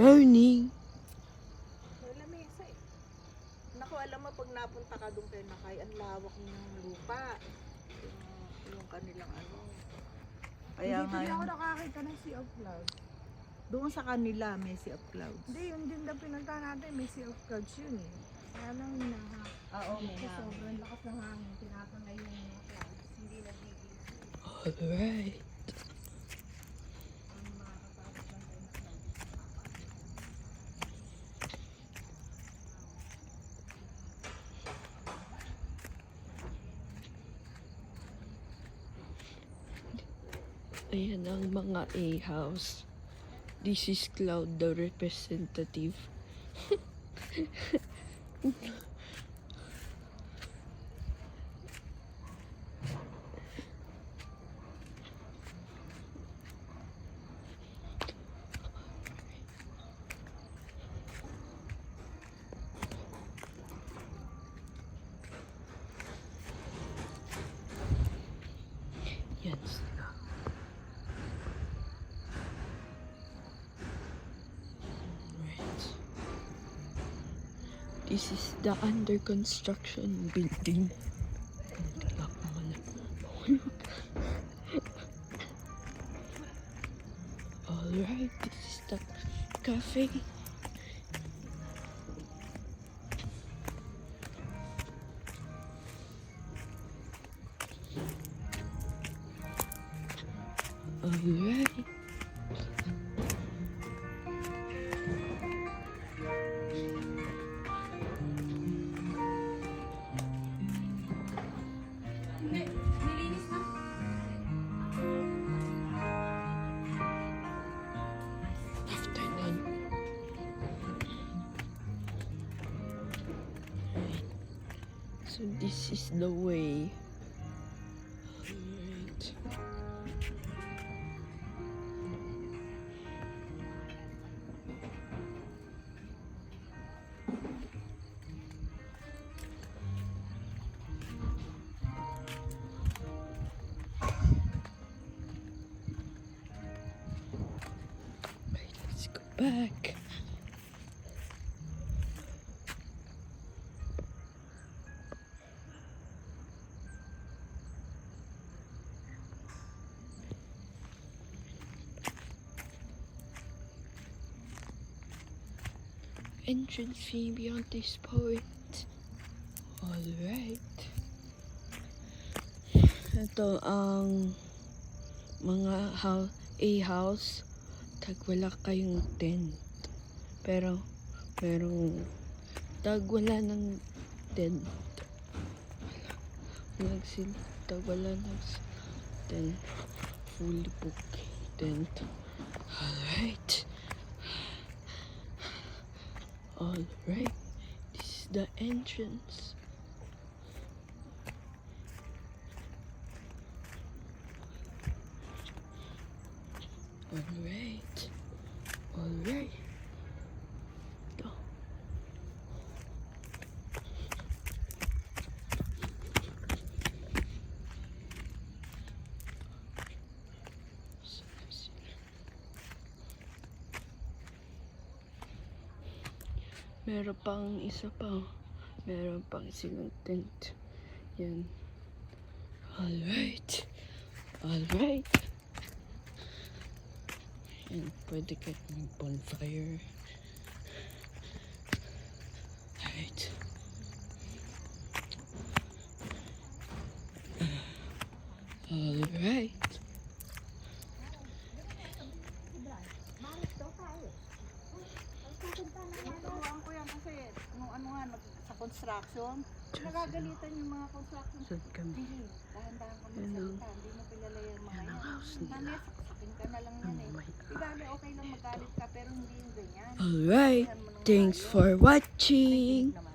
Morning. May lamesa eh. Naku, alam mo, pag napunta ka doon kay Nakay, ang lawak ng lupa. Yung kanilang ano. Kaya Hindi nga din ako yun, nakakita ng Sea of Clouds. doon sa kanila may Sea of Clouds. Hindi, yun din na pinunta natin, may Sea of Clouds yun eh. Kaya lang hinaha. Oo, may Kasi hangin. sobrang lakas ng hangin, tinatangay yung mga clouds. Hindi nagiging Alright. ang makakapagod lang tayo na clouds. Ayan ang mga A-house. This is Cloud, the representative. Yan sila. Right. This is the under construction building. Alright, this is the cafe. Alright. Afternoon. So this is the way. Alright. Right, let's go back. Entrance fee beyond this point. Alright. Ito ang mga A-house. Tag wala kayong tent. Pero merong tag wala ng tent. Tag wala ng tent. Fully booked tent. Alright. Alright, this is the entrance. Alright, alright. Ito. Meron pang isa pa. Meron pang silang tent. Yan. Alright. Alright. Yan. Pwede kayo mag bonfire. Alright. Alright. Turuan ko yan kasi nung ano nga, sa construction, nagagalitan yung mga construction. Saan kami? Hindi, dahan-dahan kami Yan ang- salita, hindi mo kilala yung mga Yan ang yan. house nila. Mamaya, saksakin ka na lang yan eh. Oh my God. Igali, okay lang magalit ka, pero hindi yung ganyan. Alright. Sabihan mo ng Thanks maayos. for Ay, watching. naman.